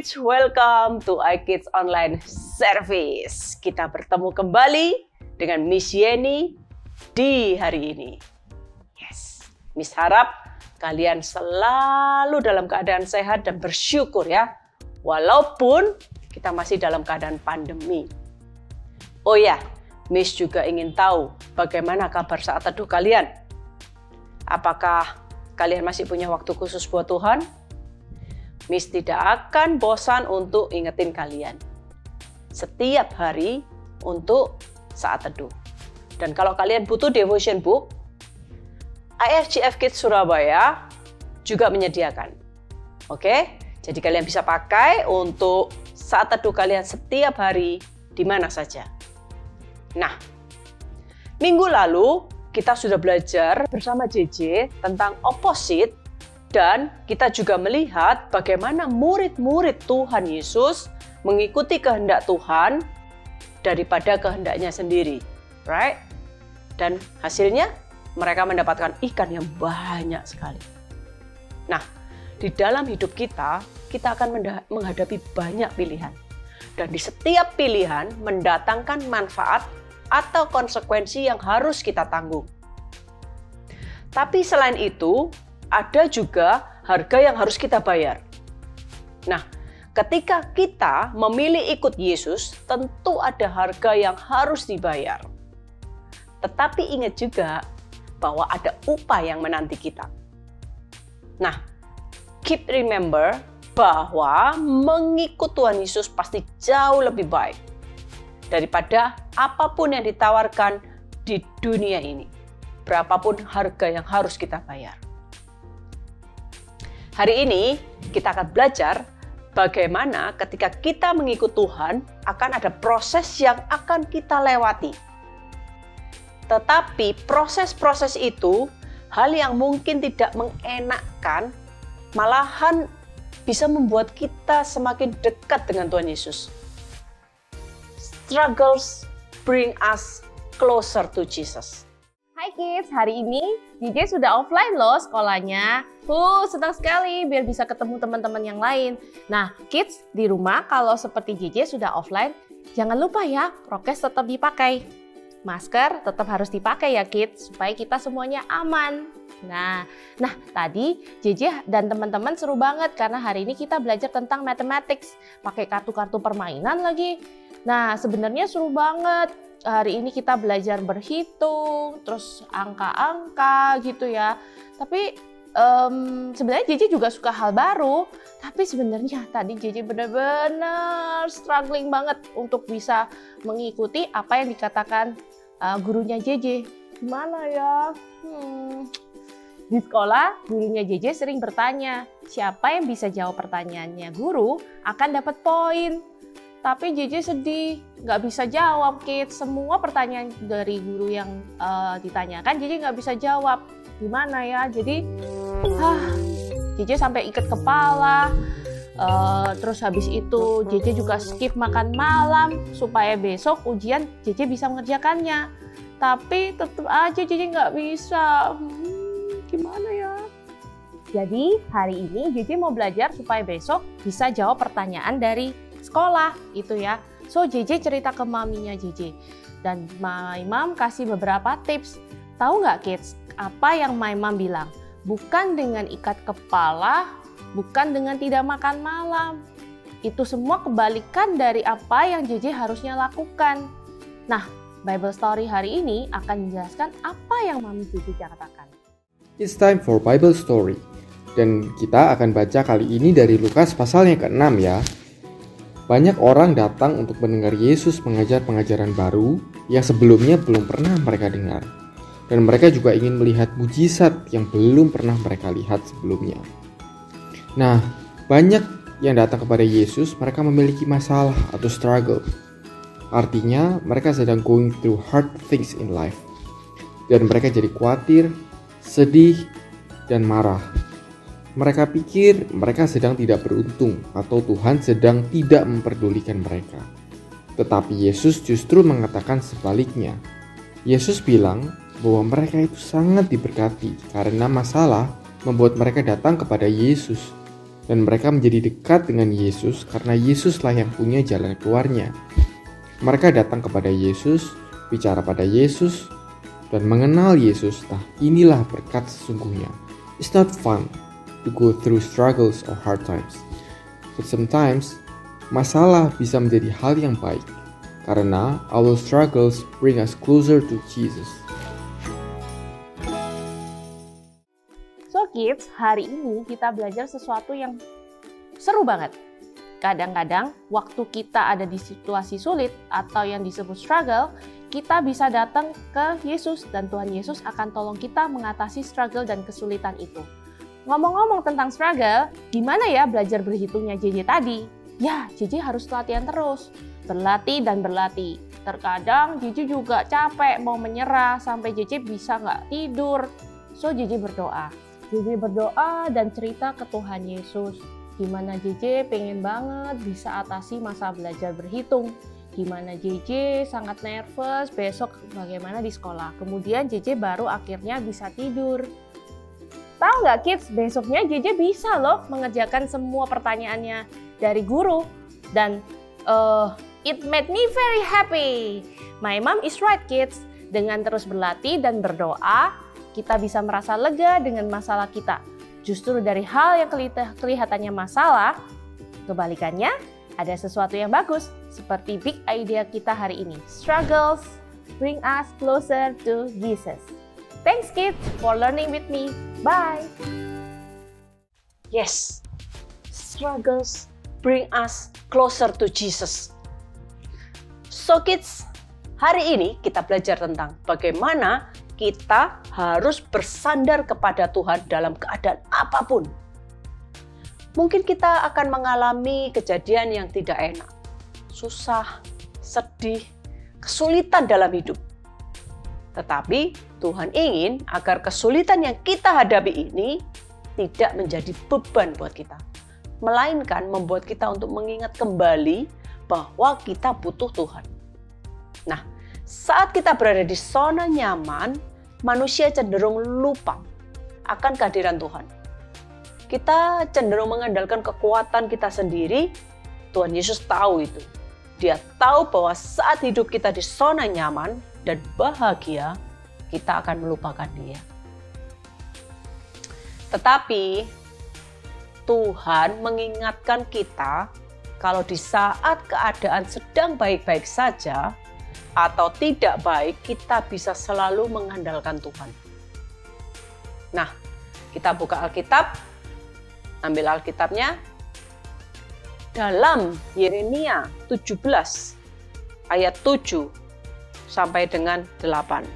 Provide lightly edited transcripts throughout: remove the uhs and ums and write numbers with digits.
Kids, welcome to iKids Online Service. Kita bertemu kembali dengan Miss Yeni di hari ini. Yes, Miss harap kalian selalu dalam keadaan sehat dan bersyukur ya. Walaupun kita masih dalam keadaan pandemi. Oh ya, Miss juga ingin tahu bagaimana kabar saat teduh kalian. Apakah kalian masih punya waktu khusus buat Tuhan? Miss tidak akan bosan untuk ingetin kalian setiap hari untuk saat teduh. Dan kalau kalian butuh devotion book, IFGF Kids Surabaya juga menyediakan. Oke, jadi kalian bisa pakai untuk saat teduh kalian setiap hari di mana saja. Nah, minggu lalu kita sudah belajar bersama JJ tentang opposite. Dan kita juga melihat bagaimana murid-murid Tuhan Yesus mengikuti kehendak Tuhan daripada kehendaknya sendiri. Right? Dan hasilnya mereka mendapatkan ikan yang banyak sekali. Nah, di dalam hidup kita akan menghadapi banyak pilihan. Dan di setiap pilihan mendatangkan manfaat atau konsekuensi yang harus kita tanggung. Tapi selain itu, ada juga harga yang harus kita bayar. Nah, ketika kita memilih ikut Yesus, tentu ada harga yang harus dibayar. Tetapi ingat juga bahwa ada upah yang menanti kita. Nah, keep remember bahwa mengikut Tuhan Yesus pasti jauh lebih baik daripada apapun yang ditawarkan di dunia ini. Berapapun harga yang harus kita bayar. Hari ini kita akan belajar bagaimana ketika kita mengikut Tuhan akan ada proses yang akan kita lewati. Tetapi proses-proses itu hal yang mungkin tidak mengenakkan, malahan bisa membuat kita semakin dekat dengan Tuhan Yesus. Struggles bring us closer to Jesus. Hai kids, hari ini JJ sudah offline loh sekolahnya. Senang sekali biar bisa ketemu teman-teman yang lain. Nah, kids di rumah kalau seperti JJ sudah offline, jangan lupa ya, prokes tetap dipakai. Masker tetap harus dipakai ya kids, supaya kita semuanya aman. Nah tadi JJ dan teman-teman seru banget karena hari ini kita belajar tentang mathematics. Pakai kartu-kartu permainan lagi. Nah, sebenarnya seru banget. Hari ini kita belajar berhitung, terus angka-angka gitu ya. Tapi sebenarnya JJ juga suka hal baru. Tapi sebenarnya tadi JJ benar-benar struggling banget untuk bisa mengikuti apa yang dikatakan gurunya JJ. Gimana ya? Di sekolah, gurunya JJ sering bertanya, siapa yang bisa jawab pertanyaannya guru akan dapat poin. Tapi JJ sedih, nggak bisa jawab kids. Semua pertanyaan dari guru yang ditanyakan JJ nggak bisa jawab. Gimana ya? Jadi JJ sampai ikat kepala. Terus habis itu JJ juga skip makan malam supaya besok ujian JJ bisa mengerjakannya. Tapi tetap aja JJ nggak bisa. Gimana ya? Jadi hari ini JJ mau belajar supaya besok bisa jawab pertanyaan dari sekolah itu ya. So JJ cerita ke maminya JJ dan my mom kasih beberapa tips. Tahu nggak kids apa yang my mom bilang? Bukan dengan ikat kepala, bukan dengan tidak makan malam. Itu semua kebalikan dari apa yang JJ harusnya lakukan. Nah, Bible Story hari ini akan menjelaskan apa yang mami JJ katakan. It's time for Bible Story. Dan kita akan baca kali ini dari Lukas pasalnya ke-6 ya. Banyak orang datang untuk mendengar Yesus mengajar pengajaran baru yang sebelumnya belum pernah mereka dengar. Dan mereka juga ingin melihat mujizat yang belum pernah mereka lihat sebelumnya. Nah, banyak yang datang kepada Yesus, mereka memiliki masalah atau struggle. Artinya, mereka sedang going through hard things in life. Dan mereka jadi khawatir, sedih, dan marah. Mereka pikir mereka sedang tidak beruntung atau Tuhan sedang tidak memperdulikan mereka. Tetapi Yesus justru mengatakan sebaliknya. Yesus bilang bahwa mereka itu sangat diberkati karena masalah membuat mereka datang kepada Yesus. Dan mereka menjadi dekat dengan Yesus karena Yesuslah yang punya jalan keluarnya. Mereka datang kepada Yesus, bicara pada Yesus, dan mengenal Yesus. Nah, inilah berkat sesungguhnya. It's not fun to go through struggles or hard times. But sometimes, masalah bisa menjadi hal yang baik. Karena our struggles bring us closer to Jesus. So kids, hari ini kita belajar sesuatu yang seru banget. Kadang-kadang waktu kita ada di situasi sulit atau yang disebut struggle, kita bisa datang ke Yesus dan Tuhan Yesus akan tolong kita mengatasi struggle dan kesulitan itu. Ngomong-ngomong tentang struggle, gimana ya belajar berhitungnya JJ tadi? Ya, JJ harus latihan terus. Berlatih dan berlatih. Terkadang JJ juga capek, mau menyerah, sampai JJ bisa nggak tidur. So, JJ berdoa. JJ berdoa dan cerita ke Tuhan Yesus. Gimana JJ pengen banget bisa atasi masa belajar berhitung. Gimana JJ sangat nervous besok bagaimana di sekolah. Kemudian JJ baru akhirnya bisa tidur. Tahu nggak kids, besoknya JJ bisa loh mengerjakan semua pertanyaannya dari guru. Dan it made me very happy. My mom is right kids. Dengan terus berlatih dan berdoa, kita bisa merasa lega dengan masalah kita. Justru dari hal yang kelihatannya masalah, kebalikannya ada sesuatu yang bagus. Seperti big idea kita hari ini. Struggles bring us closer to Jesus. Thanks kids for learning with me. Bye! Yes, struggles bring us closer to Jesus. So kids, hari ini kita belajar tentang bagaimana kita harus bersandar kepada Tuhan dalam keadaan apapun. Mungkin kita akan mengalami kejadian yang tidak enak, susah, sedih, kesulitan dalam hidup. Tetapi Tuhan ingin agar kesulitan yang kita hadapi ini tidak menjadi beban buat kita, melainkan membuat kita untuk mengingat kembali bahwa kita butuh Tuhan. Nah, saat kita berada di zona nyaman, manusia cenderung lupa akan kehadiran Tuhan. Kita cenderung mengandalkan kekuatan kita sendiri. Tuhan Yesus tahu itu. Dia tahu bahwa saat hidup kita di zona nyaman dan bahagia, kita akan melupakan Dia. Tetapi Tuhan mengingatkan kita kalau di saat keadaan sedang baik-baik saja, atau tidak baik, kita bisa selalu mengandalkan Tuhan. Nah, kita buka Alkitab, ambil Alkitabnya dalam Yeremia 17 ayat 7 sampai dengan 8.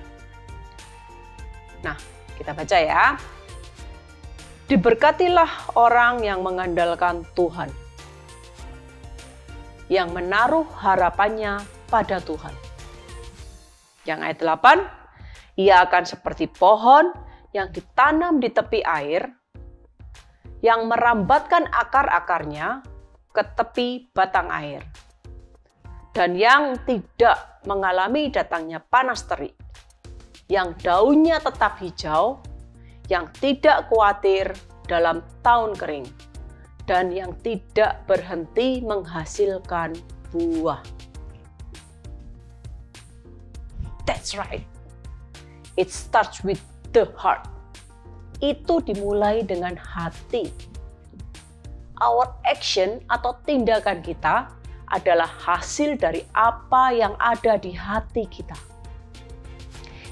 Nah, kita baca ya. Diberkatilah orang yang mengandalkan Tuhan, yang menaruh harapannya pada Tuhan. Yang ayat 8, ia akan seperti pohon yang ditanam di tepi air, yang merambatkan akar-akarnya ke tepi batang air, dan yang tidak mengalami datangnya panas terik, yang daunnya tetap hijau, yang tidak khawatir dalam tahun kering, dan yang tidak berhenti menghasilkan buah. That's right. It starts with the heart. Itu dimulai dengan hati. Our action atau tindakan kita adalah hasil dari apa yang ada di hati kita.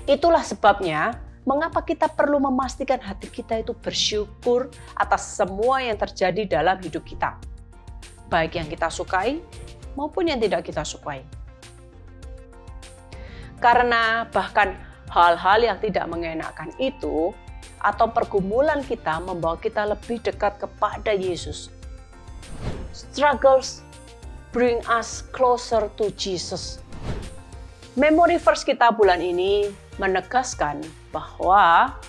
Itulah sebabnya mengapa kita perlu memastikan hati kita itu bersyukur atas semua yang terjadi dalam hidup kita. Baik yang kita sukai maupun yang tidak kita sukai. Karena bahkan hal-hal yang tidak mengenakan itu atau pergumulan kita membawa kita lebih dekat kepada Yesus. Struggles bring us closer to Jesus. Memory verse kita bulan ini menegaskan bahwa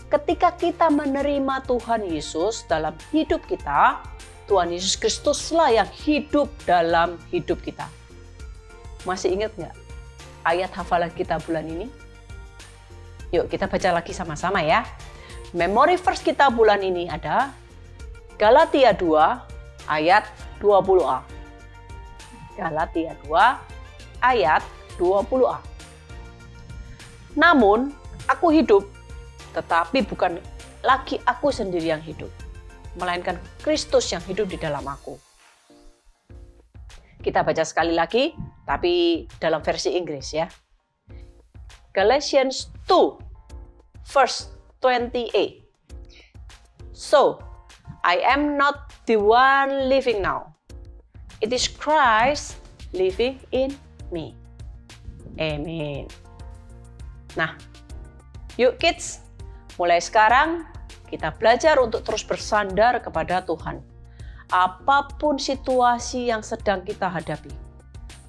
ketika kita menerima Tuhan Yesus dalam hidup kita, Tuhan Yesus Kristuslah yang hidup dalam hidup kita. Masih ingat nggak ayat hafalan kita bulan ini? Yuk kita baca lagi sama-sama ya. Memory verse kita bulan ini ada, Galatia 2 ayat 20a. Galatia 2 ayat 20a. Namun aku hidup, tetapi bukan lagi aku sendiri yang hidup, melainkan Kristus yang hidup di dalam aku. Kita baca sekali lagi, tapi dalam versi Inggris ya. Galatians 2 verse 20a. So, I am not the one living now. It is Christ living in me. Amen. Nah, yuk kids, mulai sekarang kita belajar untuk terus bersandar kepada Tuhan. Apapun situasi yang sedang kita hadapi.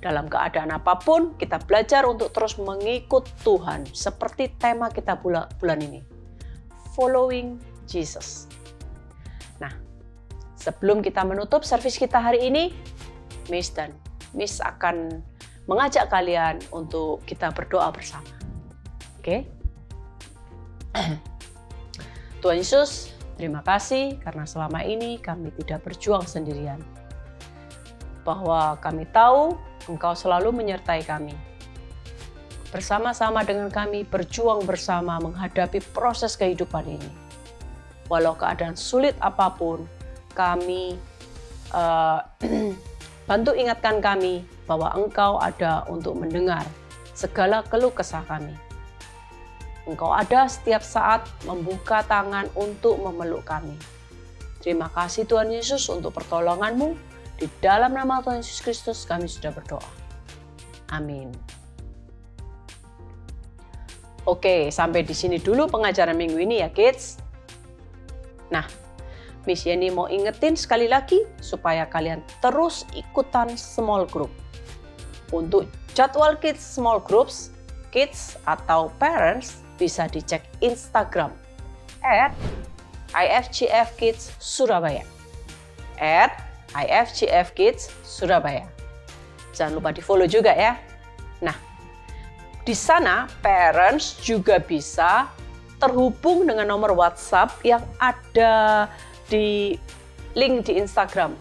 Dalam keadaan apapun, kita belajar untuk terus mengikut Tuhan. Seperti tema kita bulan ini. Following Jesus. Nah, sebelum kita menutup servis kita hari ini, Miss dan Miss akan mengajak kalian untuk kita berdoa bersama. Oke? Tuhan Yesus, terima kasih karena selama ini kami tidak berjuang sendirian. Bahwa kami tahu Engkau selalu menyertai kami. Bersama-sama dengan kami berjuang bersama menghadapi proses kehidupan ini. Walau keadaan sulit apapun, kami bantu ingatkan kami bahwa Engkau ada untuk mendengar segala keluh kesah kami. Engkau ada setiap saat membuka tangan untuk memeluk kami. Terima kasih Tuhan Yesus untuk pertolongan-Mu. Di dalam nama Tuhan Yesus Kristus kami sudah berdoa. Amin. Oke, sampai di sini dulu pengajaran minggu ini ya kids. Nah, Miss Yeni mau ingetin sekali lagi supaya kalian terus ikutan small group. Untuk jadwal kids small groups, kids atau parents bisa dicek Instagram @IFGFKidsSurabaya. @IFGFKidsSurabaya. Jangan lupa di follow juga ya. Nah, di sana parents juga bisa terhubung dengan nomor WhatsApp yang ada di link di Instagram.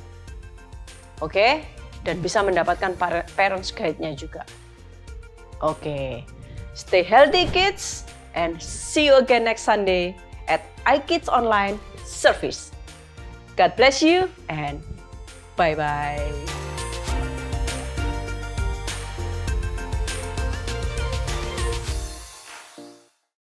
Oke? Dan bisa mendapatkan parents guide-nya juga. Oke. Stay healthy kids and see you again next Sunday at iKids Online Service. God bless you and bye-bye.